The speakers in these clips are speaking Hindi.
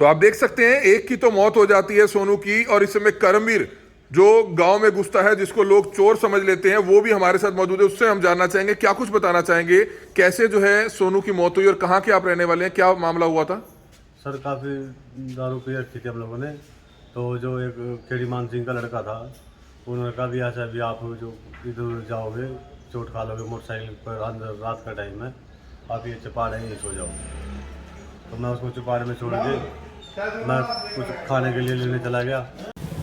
तो आप देख सकते हैं एक की तो मौत हो जाती है सोनू की, और इस समय करमवीर जो गांव में घुसता है जिसको लोग चोर समझ लेते हैं वो भी हमारे साथ मौजूद है। उससे हम जानना चाहेंगे क्या कुछ बताना चाहेंगे, कैसे जो है सोनू की मौत हुई और कहाँ के आप रहने वाले हैं, क्या मामला हुआ था। सर काफ़ी दारू पी रखी थी हम लोगों ने। तो जो एक खेड़ी मान सिंह का लड़का था उन्होंने कहा भी ऐसा भी आप जो इधर जाओगे चोट खा लोगे मोटरसाइकिल पर, अंदर रात का टाइम है, आप ये चपाड़े ही सो जाओ। तो मैं उसको चपाड़े में छोड़ के मैं कुछ खाने के लिए लेने चला गया।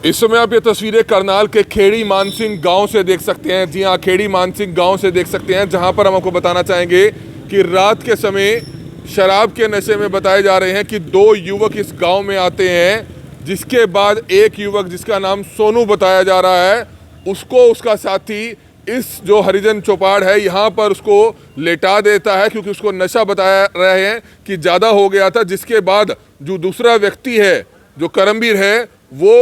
इस समय आप ये तस्वीरें करनाल के खेड़ी मानसिंह गांव से देख सकते हैं। जी हाँ, खेड़ी मानसिंह गांव से देख सकते हैं, जहां पर हम आपको बताना चाहेंगे कि रात के समय शराब के नशे में बताए जा रहे हैं कि दो युवक इस गांव में आते हैं, जिसके बाद एक युवक जिसका नाम सोनू बताया जा रहा है उसको उसका साथी इस जो हरिजन चौपाड़ है यहाँ पर उसको लेटा देता है, क्योंकि उसको नशा बताया रहे हैं कि ज़्यादा हो गया था। जिसके बाद जो दूसरा व्यक्ति है जो करमवीर है वो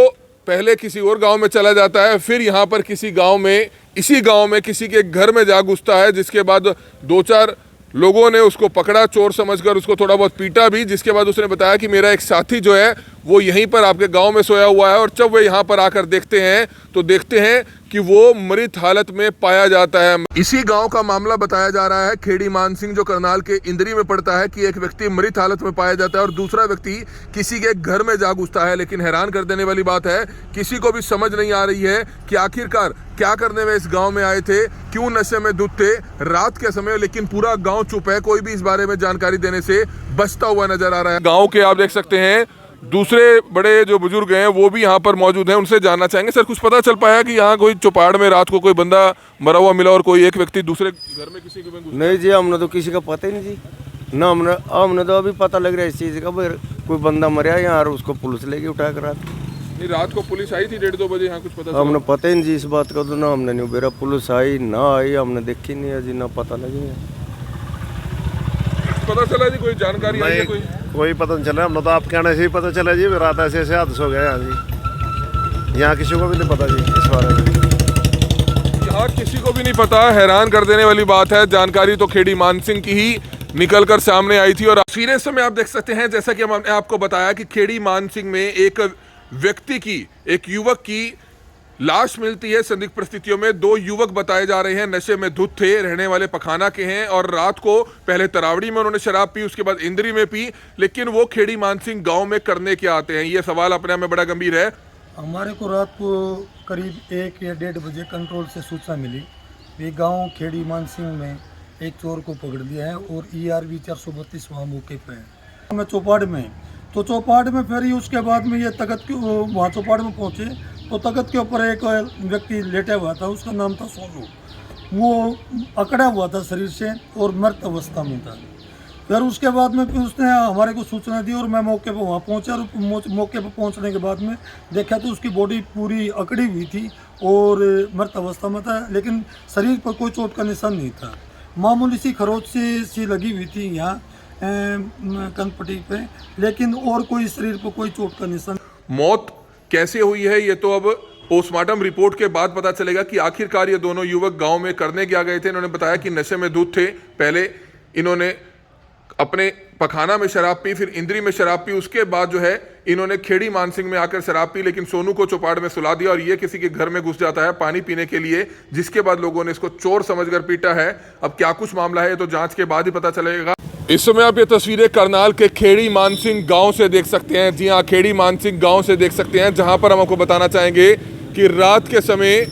पहले किसी और गांव में चला जाता है, फिर यहाँ पर किसी गांव में, इसी गांव में किसी के घर में जा घुसता है। जिसके बाद 2-4 लोगों ने उसको पकड़ा, चोर समझकर उसको थोड़ा बहुत पीटा भी। जिसके बाद उसने बताया कि मेरा एक साथी जो है वो यहीं पर आपके गांव में सोया हुआ है, और जब वे यहाँ पर आकर देखते हैं तो देखते हैं कि वो मृत हालत में पाया जाता है। इसी गांव का मामला बताया जा रहा है खेड़ी मानसिंह जो करनाल के इंदरी में पड़ता है, कि एक व्यक्ति मृत हालत में पाया जाता है और दूसरा व्यक्ति किसी के घर में जा घुसता है। लेकिन हैरान कर देने वाली बात है, किसी को भी समझ नहीं आ रही है कि आखिरकार क्या करने में इस गांव में आए थे, क्यों नशे में धुत थे रात के समय। लेकिन पूरा गांव चुप है, कोई भी इस बारे में जानकारी देने से बचता हुआ नजर आ रहा है। गांव के आप देख सकते हैं दूसरे बड़े जो बुजुर्ग हैं वो भी यहाँ पर मौजूद हैं, उनसे जानना चाहेंगे। सर, कुछ पता चल पाया कि यहाँ कोई चौपाड़ में रात को कोई बंदा मरा हुआ मिला और कोई एक व्यक्ति दूसरे घर में किसी के में? नहीं जी, हमने तो किसी का पता ही नहीं जी ना। हमने तो अभी पता लग रहा है इस चीज़ का, भाई कोई बंदा मरा यहाँ और उसको पुलिस लेके उठा कर रात। नहीं, रात को पुलिस आई थी 1:30-2 बजे, यहाँ कुछ पता? हमने पता ही नहीं जी इस बात का, तो ना हमने नहीं उबेरा, पुलिस आई ना आई हमने देखी नहीं है जी, ना पता लगी है। पता चला जी, कोई जानकारी आई है? कोई पता नहीं चला। हमने तो आप कहने से ही पता चला जी, रात ऐसे ऐसे हादसा हो गया यहाँ जी। यहाँ किसी को भी नहीं पता जी इस बारे में। यहाँ किसी को भी नहीं पता। हैरान कर देने वाली बात है, जानकारी तो खेड़ी मानसिंह की ही निकलकर सामने आई थी। और तस्वीरें समय आप देख सकते हैं, जैसा कि हमने आपको बताया कि खेड़ी मानसिंह में एक व्यक्ति की, एक युवक की लाश मिलती है संदिग्ध परिस्थितियों में। 2 युवक बताए जा रहे हैं नशे में धुत थे, रहने वाले पखाना के हैं, और रात को पहले तरावड़ी में उन्होंने शराब पी, उसके बाद इंदरी में पी। लेकिन वो खेड़ी मानसिंह गांव में करने क्या आते हैं, ये सवाल अपने आप में बड़ा गंभीर है। हमारे को रात को करीब 1 या 1:30 बजे कंट्रोल से सूचना मिली, ये गांव खेड़ी मानसिंह में एक चोर को पकड़ लिया है और ERV 432 वहाँ मौके पे है। मैं चौपाड़ में, तो चौपाड़ में फिर ही उसके बाद में ये तख्त के वहाँ चौपाड़ में पहुँचे तो तख्त के ऊपर एक व्यक्ति लेटा हुआ था, उसका नाम था सोनू। वो अकड़ा हुआ था शरीर से और मृत अवस्था में था। फिर उसके बाद में उसने हमारे को सूचना दी और मैं मौके पर वहाँ पहुँचा, और मौके पर पहुँचने के बाद में देखा तो उसकी बॉडी पूरी अकड़ी हुई थी और मृत अवस्था में था, लेकिन शरीर पर कोई चोट का निशान नहीं था। मामूली सी खरोच सी लगी हुई थी यहाँ कनपट्टी पे, लेकिन और कोई शरीर पर कोई चोट का निशान। मौत कैसे हुई है ये तो अब पोस्टमार्टम रिपोर्ट के बाद पता चलेगा कि आखिरकार ये दोनों युवक गांव में करने क्या गए थे। इन्होंने बताया कि नशे में धुत थे, पहले इन्होंने अपने पखाना में शराब पी, फिर इंदरी में शराब पी, उसके बाद जो है इन्होंने खेड़ी मानसिंह में आकर शराब पी, लेकिन सोनू को चौपाड़ में सुला दिया और ये किसी के घर में घुस जाता है पानी पीने के लिए, जिसके बाद लोगों ने इसको चोर समझकर पीटा है। अब क्या कुछ मामला है ये तो जांच के बाद ही पता चलेगा। इस समय आप ये तस्वीरें करनाल के खेड़ी मानसिंह गांव से देख सकते हैं। जी हाँ, खेड़ी मानसिंह गांव से देख सकते हैं, जहां पर हम आपको बताना चाहेंगे कि रात के समय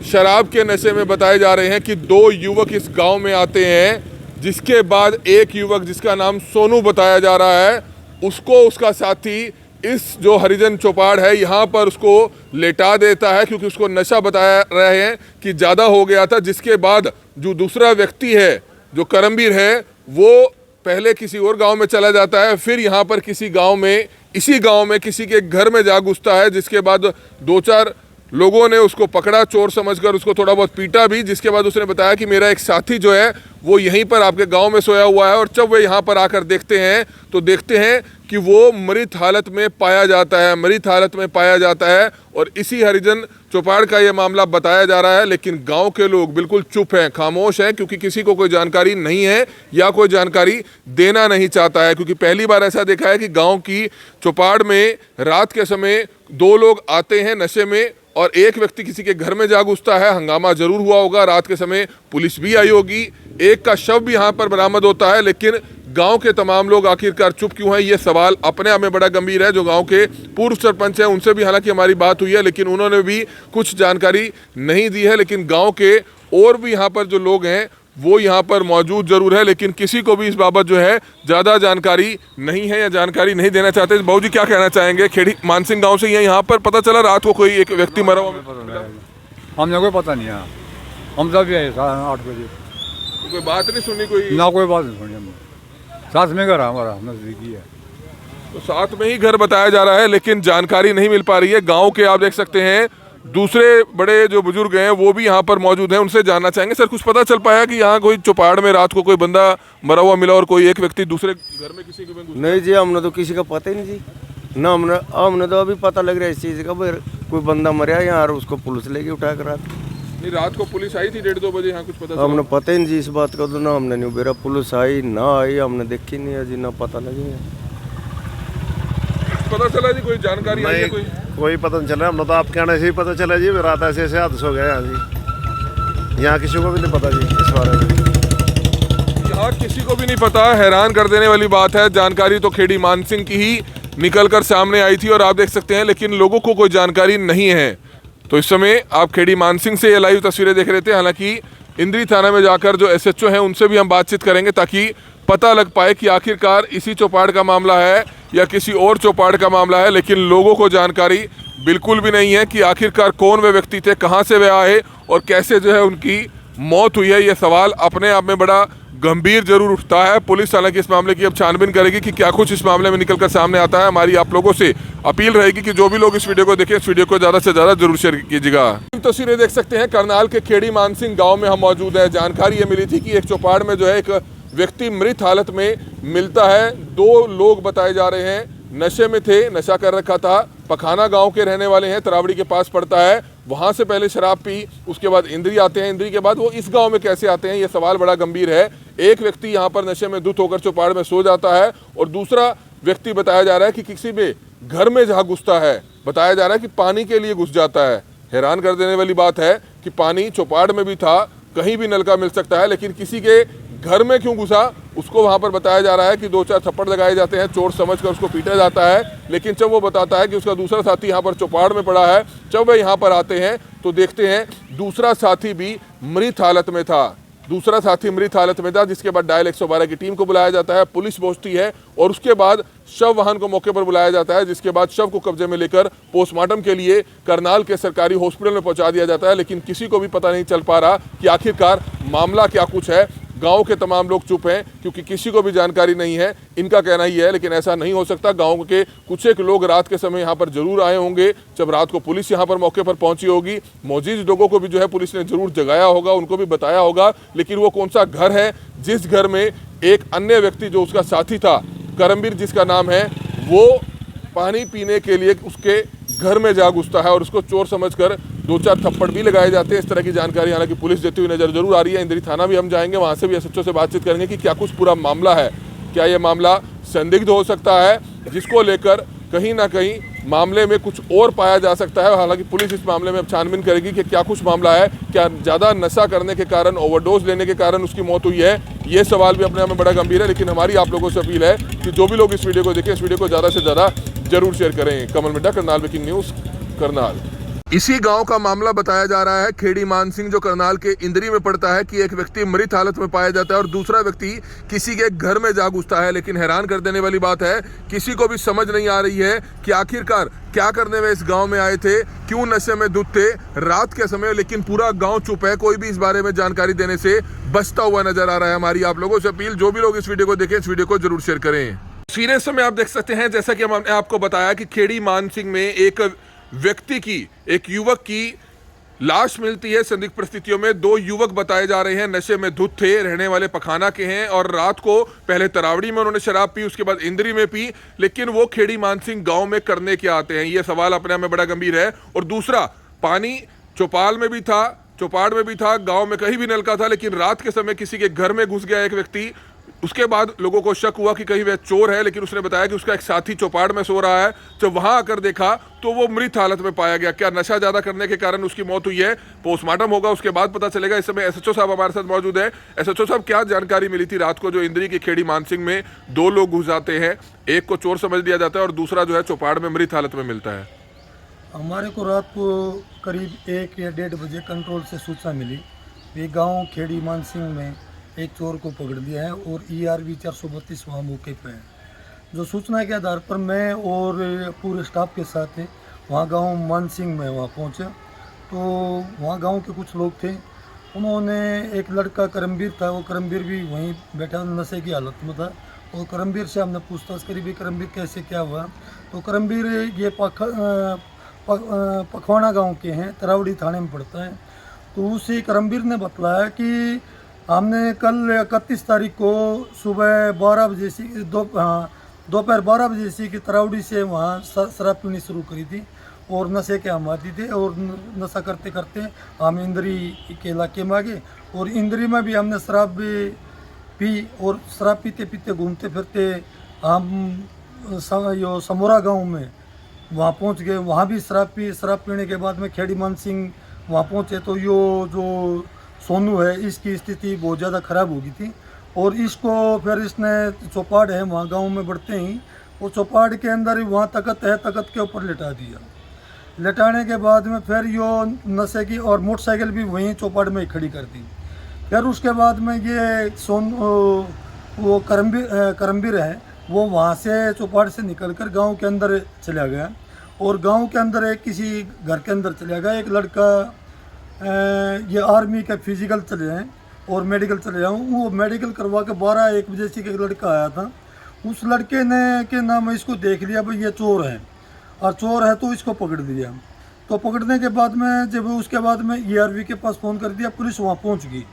शराब के नशे में बताए जा रहे हैं कि 2 युवक इस गांव में आते हैं, जिसके बाद एक युवक जिसका नाम सोनू बताया जा रहा है उसको उसका साथी इस जो हरिजन चौपाड़ है यहाँ पर उसको लेटा देता है, क्योंकि उसको नशा बताया रहे हैं कि ज़्यादा हो गया था। जिसके बाद जो दूसरा व्यक्ति है जो करमवीर है वो पहले किसी और गांव में चला जाता है, फिर यहाँ पर किसी गांव में, इसी गांव में किसी के घर में जा घुसता है। जिसके बाद 2-4 लोगों ने उसको पकड़ा, चोर समझकर उसको थोड़ा बहुत पीटा भी, जिसके बाद उसने बताया कि मेरा एक साथी जो है वो यहीं पर आपके गांव में सोया हुआ है। और जब वे यहाँ पर आकर देखते हैं तो देखते हैं कि वो मृत हालत में पाया जाता है, मृत हालत में पाया जाता है। और इसी हरिजन चौपाड़ का ये मामला बताया जा रहा है, लेकिन गांव के लोग बिल्कुल चुप हैं, खामोश हैं, क्योंकि किसी को कोई जानकारी नहीं है या कोई जानकारी देना नहीं चाहता है। क्योंकि पहली बार ऐसा देखा है कि गांव की चौपाड़ में रात के समय दो लोग आते हैं नशे में और एक व्यक्ति किसी के घर में जा घुसता है। हंगामा जरूर हुआ होगा, रात के समय पुलिस भी आई होगी, एक का शव भी यहाँ पर बरामद होता है, लेकिन गांव के तमाम लोग आखिरकार चुप क्यों हैं, ये सवाल अपने आप में बड़ा गंभीर है। जो गांव के पूर्व सरपंच हैं उनसे भी हालांकि हमारी बात हुई है, लेकिन उन्होंने भी कुछ जानकारी नहीं दी है। लेकिन गांव के और भी यहाँ पर जो लोग हैं वो यहाँ पर मौजूद जरूर है, लेकिन किसी को भी इस बाबत जो है ज़्यादा जानकारी नहीं है या जानकारी नहीं देना चाहते। बाबू जी क्या कहना चाहेंगे? खेड़ी मानसिंह गाँव से ही है, यहाँ पर पता चला रात को कोई एक व्यक्ति मरा हुआ। हमने कोई पता नहीं है, हम सब आए 8 बजे, कोई बात नहीं सुनी? कोई ना कोई बात नहीं सुनी हमने। साथ में घर हमारा नजदीकी है, तो साथ में ही घर बताया जा रहा है, लेकिन जानकारी नहीं मिल पा रही है। गांव के आप देख सकते हैं दूसरे बड़े जो बुजुर्ग हैं वो भी यहाँ पर मौजूद हैं, उनसे जानना चाहेंगे। सर कुछ पता चल पाया कि यहाँ कोई चौपाड़ में रात को कोई बंदा मरा हुआ मिला और कोई एक व्यक्ति दूसरे घर में किसी के में नहीं जी, हमने तो किसी का पता ही नहीं जी ना। हमने तो अभी पता लग रहा है इस चीज़ का, भाई कोई बंदा मरा यहाँ और उसको पुलिस लेके उठा कर रात। नहीं, रात को पुलिस आई थी 1:30-2 बजे, यहाँ कुछ पता चला? हमने पता ही नहीं जी इस बात का, तो ना हमने नहीं बेरा पुलिस आई ना आई, हमने देखी नहीं है जी, ना पता लगे। पता चला जी कोई जानकारी आई है? कोई पता नहीं चल रहा, हम तो आप कहने से ही पता चला जी, रात ऐसे ऐसे हादसा हो गया यहाँ जी। यहाँ किसी को भी नहीं पता जी इस बारे में, यहाँ किसी को भी नहीं पता। हैरान कर देने वाली बात है, जानकारी तो खेड़ी मानसिंह की ही निकल कर सामने आई थी और आप देख सकते हैं, लेकिन लोगों को कोई जानकारी नहीं है। तो इस समय आप खेड़ी मानसिंह से ये लाइव तस्वीरें देख रहे थे। हालांकि इंद्री थाना में जाकर जो SHO हैं उनसे भी हम बातचीत करेंगे ताकि पता लग पाए कि आखिरकार इसी चौपाड़ का मामला है या किसी और चौपाड़ का मामला है। लेकिन लोगों को जानकारी बिल्कुल भी नहीं है कि आखिरकार कौन वे व्यक्ति थे, कहाँ से वे आए और कैसे जो है उनकी मौत हुई है। ये सवाल अपने आप में बड़ा गंभीर जरूर उठता है। पुलिस हालांकि इस मामले की अब छानबीन करेगी कि क्या कुछ इस मामले में निकलकर सामने आता है। हमारी आप लोगों से अपील रहेगी कि जो भी लोग इस वीडियो को देखें, इस वीडियो को ज़्यादा से ज़्यादा जरूर शेयर कीजिएगा। तस्वीरें देख सकते हैं, करनाल के खेड़ी मानसिंह गाँव में हम मौजूद है। जानकारी ये मिली थी कि एक चौपाड़ में जो है एक व्यक्ति मृत हालत में मिलता है। 2 लोग बताए जा रहे हैं नशे में थे, नशा कर रखा था। पखाना गांव के रहने वाले हैं, तरावड़ी के पास पड़ता है। वहां से पहले शराब पी, उसके बाद इंद्री आते हैं। इंद्री के बाद वो इस गांव में कैसे आते हैं, ये सवाल बड़ा गंभीर है। एक व्यक्ति यहां पर नशे में धुत होकर चौपाड़ में सो जाता है और दूसरा व्यक्ति बताया जा रहा है कि किसी में घर में जहाँ घुसता है, बताया जा रहा है कि पानी के लिए घुस जाता है। हैरान कर देने वाली बात है कि पानी चौपाड़ में भी था, कहीं भी नल का मिल सकता है, लेकिन किसी के घर में क्यों घुसा उसको वहां पर बताया जा रहा है कि 2-4 थप्पड़ लगाए जाते हैं, चोर समझकर उसको पीटा जाता है। लेकिन जब वो बताता है कि उसका दूसरा साथी यहाँ पर चौपाड़ में पड़ा है, जब वे यहाँ पर आते हैं तो देखते हैं दूसरा साथी भी मृत हालत में था। दूसरा साथी मृत हालत में था, जिसके बाद डायल 112 की टीम को बुलाया जाता है, पुलिस पहुंचती है और उसके बाद शव वाहन को मौके पर बुलाया जाता है, जिसके बाद शव को कब्जे में लेकर पोस्टमार्टम के लिए करनाल के सरकारी हॉस्पिटल में पहुंचा दिया जाता है। लेकिन किसी को भी पता नहीं चल पा रहा कि आखिरकार मामला क्या कुछ है। गांव के तमाम लोग चुप हैं क्योंकि किसी को भी जानकारी नहीं है। इनका कहना ही है, लेकिन ऐसा नहीं हो सकता। गांव के कुछ एक लोग रात के समय यहां पर जरूर आए होंगे, जब रात को पुलिस यहां पर मौके पर पहुंची होगी। मौजूद लोगों को भी जो है पुलिस ने जरूर जगाया होगा, उनको भी बताया होगा। लेकिन वो कौन सा घर है जिस घर में एक अन्य व्यक्ति जो उसका साथी था, करमवीर जिसका नाम है, वो पानी पीने के लिए उसके घर में जा घुसता है और उसको चोर समझकर 2-4 थप्पड़ भी लगाए जाते हैं। इस तरह की जानकारी हालांकि पुलिस देती हुई नजर जरूर आ रही है। इंद्री थाना भी हम जाएंगे, वहां से भी SHO से बातचीत करेंगे कि क्या कुछ पूरा मामला है, क्या ये मामला संदिग्ध हो सकता है, जिसको लेकर कहीं ना कहीं मामले में कुछ और पाया जा सकता है। हालांकि पुलिस इस मामले में अब छानबीन करेगी कि क्या कुछ मामला है, क्या ज़्यादा नशा करने के कारण, ओवरडोज लेने के कारण उसकी मौत हुई है। ये सवाल भी अपने आप में बड़ा गंभीर है। लेकिन हमारी आप लोगों से अपील है कि जो भी लोग इस वीडियो को देखें, इस वीडियो को ज़्यादा से ज़्यादा जरूर शेयर करें। कमल मिड्डा, करनाल ब्रेकिंग न्यूज़, करनाल। इसी गांव का मामला बताया जा रहा है, खेड़ी मानसिंह, जो करनाल के इंद्री में पड़ता है, कि एक व्यक्ति मृत हालत में पाया जाता है और दूसरा व्यक्ति किसी के घर में जा घुसता है। लेकिन हैरान कर देने वाली बात है, किसी को भी समझ नहीं आ रही है कि आखिरकार क्या करने वे इस गांव में आए थे, क्यों नशे में धुत थे रात के समय। लेकिन पूरा गांव चुप है, कोई भी इस बारे में जानकारी देने से बचता हुआ नजर आ रहा है। हमारी आप लोगों से अपील, जो भी लोग इस वीडियो को देखें, इस वीडियो को जरूर शेयर करें। तस्वीरें समय आप देख सकते हैं, जैसा कि हमने आपको बताया कि खेड़ी मानसिंह में एक व्यक्ति की, एक युवक की लाश मिलती है संदिग्ध परिस्थितियों में। 2 युवक बताए जा रहे हैं नशे में धुत थे, रहने वाले पखाना के हैं और रात को पहले तरावड़ी में उन्होंने शराब पी, उसके बाद इंद्री में पी, लेकिन वो खेड़ी मानसिंह गांव में करने क्या आते हैं, ये सवाल अपने आप में बड़ा गंभीर है। और दूसरा, पानी चौपाल में भी था, चौपाड़ में भी था, गांव में कहीं भी नल का था, लेकिन रात के समय किसी के घर में घुस गया एक व्यक्ति। उसके बाद लोगों को शक हुआ कि कहीं वह चोर है, लेकिन उसने बताया कि उसका एक साथी चौपाड़ में सो रहा है। जब वहां आकर देखा तो वो मृत हालत में पाया गया। क्या नशा ज्यादा करने के कारण उसकी मौत हुई है? पोस्टमार्टम होगा, उसके बाद पता चलेगा। इस समय एसएचओ साहब हमारे साथ मौजूद है। एसएचओ साहब, क्या जानकारी मिली थी रात को जो इंद्री की खेड़ी मानसिंह में 2 लोग घुस जाते हैं, एक को चोर समझ लिया जाता है और दूसरा जो है चौपाड़ में मृत हालत में मिलता है? हमारे को रात को करीब 1 या 1:30 बजे कंट्रोल से सूचना मिली, ये गांव खेड़ी मानसिंह में एक चोर को पकड़ लिया है और ERV 432 वहाँ मौके पे है। जो सूचना के आधार पर मैं और पूरे स्टाफ के साथ वहाँ गांव मानसिंह में वहाँ पहुँचे, तो वहाँ गांव के कुछ लोग थे। उन्होंने, एक लड़का करमवीर था, वो करमवीर भी वहीं बैठा नशे की हालत में था, और करमवीर से हमने पूछताछ करी भी करमवीर कैसे क्या हुआ। तो करमवीर ये पखवाड़ा गांव के हैं, तरावड़ी थाने में पड़ता है। तो उसी करमवीर ने बताया कि हमने कल 31 तारीख को सुबह 12 बजे से दोपहर 12 बजे से कि तरावड़ी से वहाँ शराब पीनी शुरू करी थी और नशे के हम आती थे, और नशा करते करते हम इंद्री के इलाके में आ गए, और इंद्री में भी हमने शराब पी, और शराब पीते पीते घूमते फिरते हम समोरा गांव में वहाँ पहुँच गए। वहाँ भी शराब पीने के बाद में खेड़ी मानसिंह वहाँ पहुँचे, तो यो जो सोनू है इसकी स्थिति बहुत ज़्यादा ख़राब हो गई थी, और इसको फिर इसने चौपाड़ है वहाँ गांव में बढ़ते ही वो चौपाड़ के अंदर ही वहाँ तख्त है, तख्त के ऊपर लिटा दिया। लिटाने के बाद में फिर यो नशे की, और मोटरसाइकिल भी वहीं चौपाड़ में ही खड़ी कर दी। फिर उसके बाद में ये वो करमवीर है, वो वहाँ से चौपाड़ से निकलकर गांव के अंदर चला गया, और गांव के अंदर एक किसी घर के अंदर चला गया। एक लड़का ये आर्मी का फिजिकल चले हैं और मेडिकल चले जाऊँ, वो मेडिकल करवा के 12-1 बजे से एक लड़का आया था। उस लड़के ने के नाम इसको देख लिया भाई ये चोर है, और चोर है तो इसको पकड़ दिया। तो पकड़ने के बाद में जब उसके बाद में ERV के पास फ़ोन कर दिया, पुलिस वहाँ पहुँच गई।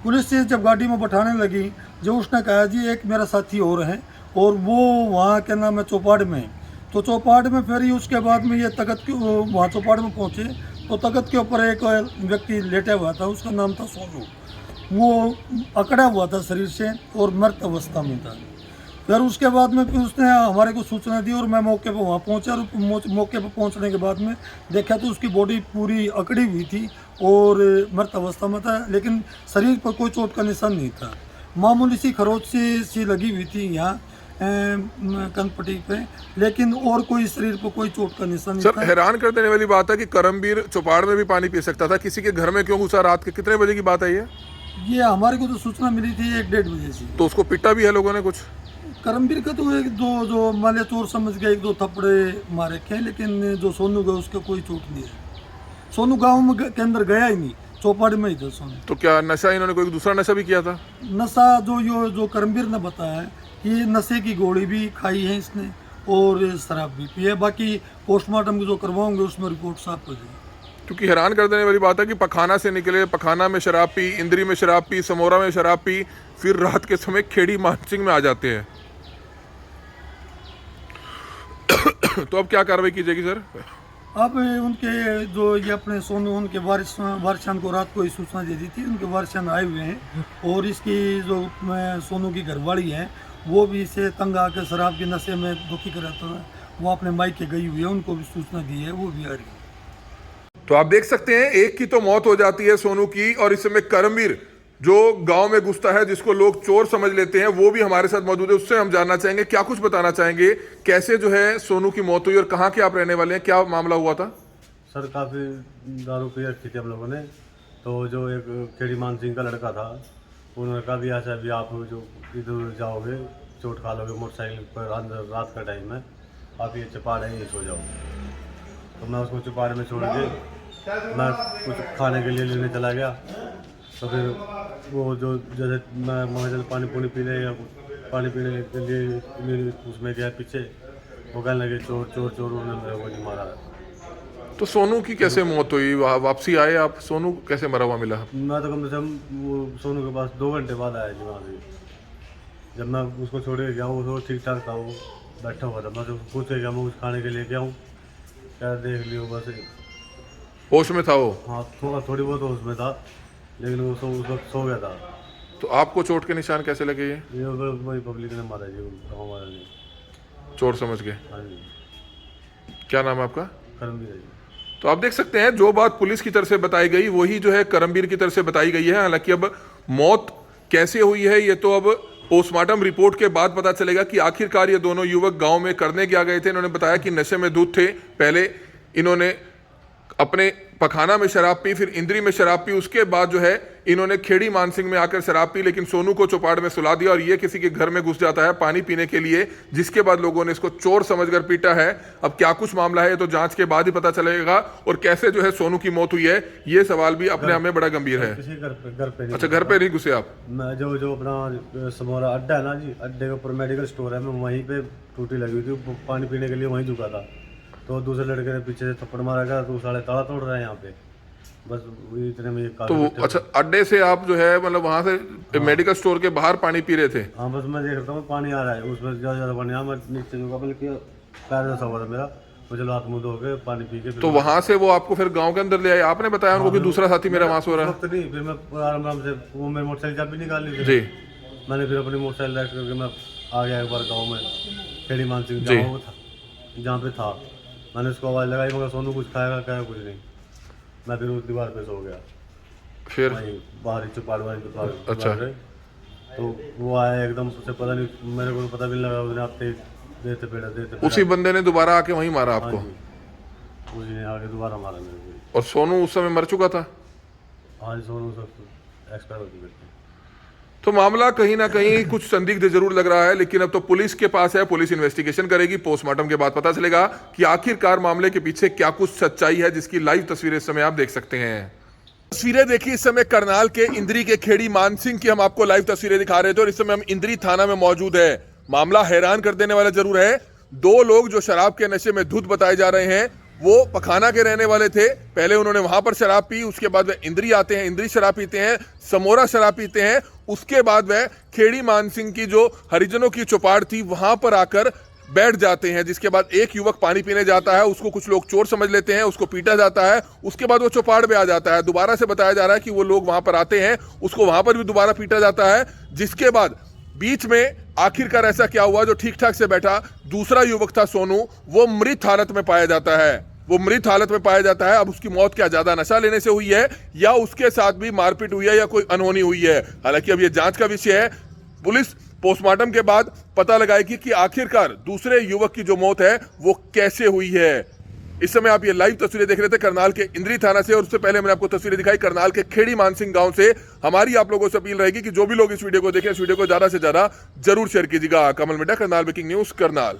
पुलिस से जब गाड़ी में बैठाने लगी, जो उसने कहा जी एक मेरा साथी और है, और वो वहाँ के नाम है चौपाड़ में। तो चौपाड़ में फिर ही उसके बाद में ये तख्त के वहाँ चौपाड़ में पहुँचे, तो तख्त के ऊपर एक व्यक्ति लेटा हुआ था, उसका नाम था सोनू। वो अकड़ा हुआ था शरीर से और मृत अवस्था में था। फिर उसके बाद में फिर उसने हमारे को सूचना दी, और मैं मौके पर वहाँ पहुँचा, और मौके पर पहुँचने के बाद में देखा तो उसकी बॉडी पूरी अकड़ी हुई थी और मृत अवस्था में था, लेकिन शरीर पर कोई चोट का निशान नहीं था। मामूली सी खरोच सी लगी हुई थी यहाँ कनपट्टी पे, लेकिन और कोई शरीर पर कोई चोट का निशान नहीं था। हैरान कर देने वाली बात है कि करमवीर चौपाड़ में भी पानी पी सकता था, किसी के घर में क्यों घुसा? रात के कितने बजे की बात है ये हमारे को तो सूचना मिली थी 1-1:30 बजे से। तो उसको पिटा भी है लोगों ने कुछ? करमवीर का तो 1-2 जो माले चोर समझ के 1-2 थप्पड़े मारे थे, लेकिन जो सोनू गया उसका कोई चोट नहीं है। सोनू गाँव के अंदर गया ही नहीं, चौपाड़ में ही था सोनू। तो क्या नशा इन्होंने कोई दूसरा नशा भी किया था? नशा जो करमवीर ने बताया है कि नशे की गोली भी खाई है इसने और शराब भी पी है। बाकी पोस्टमार्टम जो करवाओगे उसमें रिपोर्ट साफ हो जाएगी। क्योंकि हैरान कर देने वाली बात है कि पखाना से निकले, पखाना में शराब पी, इंद्री में शराब पी, समोरा में शराब पी, फिर रात के समय खेड़ी मानसिंह में आ जाते हैं। तो अब क्या कार्रवाई की जाएगी सर? अब उनके जो ये अपने सोनू, उनके वारिसान को रात को ही सूचना दे दी थी, उनके वारिसान आए हुए हैं, और इसकी जो सोनू की घरवाली है वो भी इसे तंग आकर शराब के नशे में दुखी कराता है, वो अपने मायके गई हुई है, उनको भी सूचना दी है, वो भी आ रही है। तो आप देख सकते हैं, एक की तो मौत हो जाती है सोनू की, और इस समय करमवीर जो गांव में घुसता है, जिसको लोग चोर समझ लेते हैं, वो भी हमारे साथ मौजूद है। उससे हम जानना चाहेंगे, क्या कुछ बताना चाहेंगे, कैसे जो है सोनू की मौत हुई और कहाँ के आप रहने वाले हैं, क्या मामला हुआ था? सर काफ़ी दारू पी रखी थी हम लोगों ने, तो जो एक खेड़ी मानसिंह का लड़का था, उन्होंने कहा भी ऐसा भी आप जो इधर जाओगे चोट खा लोगे मोटरसाइकिल पर, अंदर रात का टाइम है, आप ये चौपाड़ है, ये सो जाओ। तो मैं उसको चौपाड़ में छोड़ के मैं कुछ खाने के लिए लेने चला गया। तो फिर वो जो जैसे मैं वहाँ पानी पीने या पानी पीने के लिए उसमें गया पीछे, वो कहने लगे चोर चोर चोर, उन्होंने मेरे को नहीं मारा। तो सोनू की कैसे मौत हुई? वापसी आए आप, सोनू कैसे मरा हुआ मिला? मैं तो कम से कम वो सोनू के पास 2 घंटे बाद आया जी वहाँ से। जब मैं उसको छोड़ के गया वो ठीक ठाक था, वो बैठा हुआ था। मैं तो पूछ के गया मैं कुछ खाने के लिए क्या हूँ, क्या देख लियो बस। होश में था वो? हाँ थोड़ी बहुत होश में था, लेकिन वो उस वक्त सो गया था। तो आपको चोट के निशान कैसे लगे? ये वही पब्लिक ने मारा जी, गाँव वाले ने। चोर समझ गए? हाँ जी। क्या नाम है आपका? करमवीर है जी। तो आप देख सकते हैं जो बात पुलिस की तरफ से बताई गई वही जो है करमवीर की तरफ से बताई गई है। हालांकि अब मौत कैसे हुई है ये तो अब पोस्टमार्टम रिपोर्ट के बाद पता चलेगा कि आखिरकार ये दोनों युवक गांव में करने क्या गए थे। इन्होंने बताया कि नशे में धुत थे। पहले इन्होंने अपने पखाना में शराब पी, फिर इंद्री में शराब पी, उसके बाद जो है इन्होंने खेड़ी मानसिंह में आकर शराब पी, लेकिन सोनू को चौपाड़ में सुला दिया और ये किसी के घर में घुस जाता है पानी पीने के लिए, जिसके बाद लोगों ने इसको चोर समझकर पीटा है। अब क्या कुछ मामला है ये तो जांच के बाद ही पता चलेगा, और कैसे जो है सोनू की मौत हुई है ये सवाल भी अपने आप में बड़ा गंभीर है। किसी घर पे नहीं। अच्छा, घर पे नहीं घुसे आप? मैं जो अपना समोरा अड्डा है ना जी, अड्डे के ऊपर मेडिकल स्टोर है, मैं वहीं पे टूटी लगी हुई थी, पानी पीने के लिए वहीं झुका था। तो दूसरे लड़के ने पीछे से थप्पड़ मारा गया, तो साले ताला तोड़ रहे हैं यहाँ पे, बस इतने में तो अच्छा, अड्डे से आप जो है मतलब वहां से मेडिकल स्टोर के बाहर पानी पी रहे थे? हाँ, बस मैं देख रहा हूँ पानी आ रहा है, उसमें ज़्यादा पानी आ, मैं नीचे झुका, बल्कि पैर जैसा हुआ था मेरा, मुझे हाथ मुँह धो के पानी पी के। तो वहां से वो आपको फिर गांव के अंदर ले आए? आपने बताया उनको कि दूसरा साथी मेरा वहां सो रहा है? नहीं, फिर मैं आराम से वो मेरी मोटरसाइकिल चाबी निकाल ली जी। मैंने, फिर अपनी मोटरसाइकिल रख करके मैं आ गया एक बार गाँव में, खेड़ी मानसिंह जहाँ पे था। मैंने उसको आवाज़ लगाई, मगर सोनू कुछ खाएगा क्या? कुछ नहीं। मैं फिर उस दीवार पे सो गया, फिर वहीं बाहर ही चुपाड़ वाली दीवार। अच्छा। तो वो आया एकदम, उसे पता नहीं, मेरे को पता भी नहीं लगा, उसने आप देते पेड़ा। उसी बंदे ने दोबारा आके वहीं मारा आपको? उसी ने आके दोबारा मारा मेरे को। और सोनू उस समय मर चुका था? हाँ जी, सोनू सब एक्सपायर हो चुके थे। तो मामला कहीं ना कहीं कुछ संदिग्ध जरूर लग रहा है, लेकिन अब तो पुलिस के पास है, पुलिस इन्वेस्टिगेशन करेगी। पोस्टमार्टम के बाद पता चलेगा कि आखिरकार मामले के पीछे क्या कुछ सच्चाई है, जिसकी लाइव तस्वीरें इस समय आप देख सकते हैं। तस्वीरें देखिए इस समय करनाल के इंद्री के खेड़ी मानसिंह की हम आपको लाइव तस्वीरें दिखा रहे थे, और इस समय हम इंद्री थाना में मौजूद है। मामला हैरान कर देने वाला जरूर है। 2 लोग जो शराब के नशे में धुत बताए जा रहे हैं, वो पखाना के रहने वाले थे। पहले उन्होंने वहां पर शराब पी, उसके बाद वे इंद्री आते हैं, इंद्री शराब पीते हैं, समोरा शराब पीते हैं, उसके बाद वह खेड़ी मानसिंह की जो हरिजनों की चौपाड़ थी वहां पर आकर बैठ जाते हैं। जिसके बाद एक युवक पानी पीने जाता है, उसको कुछ लोग चोर समझ लेते हैं, उसको पीटा जाता है, उसके बाद वो चौपाड़ पे आ जाता है। दोबारा से बताया जा रहा है कि वो लोग वहां पर आते हैं, उसको वहां पर भी दोबारा पीटा जाता है। जिसके बाद बीच में आखिरकार ऐसा क्या हुआ, जो ठीक ठाक से बैठा दूसरा युवक था सोनू, वो मृत हालत में पाया जाता है। वो मृत हालत में पाया जाता है। अब उसकी मौत क्या ज्यादा नशा लेने से हुई है, या उसके साथ भी मारपीट हुई है, या कोई अनहोनी हुई है? हालांकि अब ये जांच का विषय है। पुलिस पोस्टमार्टम के बाद पता लगाएगी कि आखिरकार दूसरे युवक की जो मौत है वो कैसे हुई है। इस समय आप ये लाइव तस्वीरें देख रहे थे करनाल के इंद्री थाना से, और उससे पहले मैंने आपको तस्वीरें दिखाई करनाल के खेड़ी मानसिंह गांव से। हमारी आप लोगों से अपील रहेगी कि जो भी लोग इस वीडियो को देखें, इस वीडियो को ज्यादा से ज्यादा जरूर शेयर कीजिएगा। कमल मिड्डा, करनाल ब्रेकिंग न्यूज, करनाल।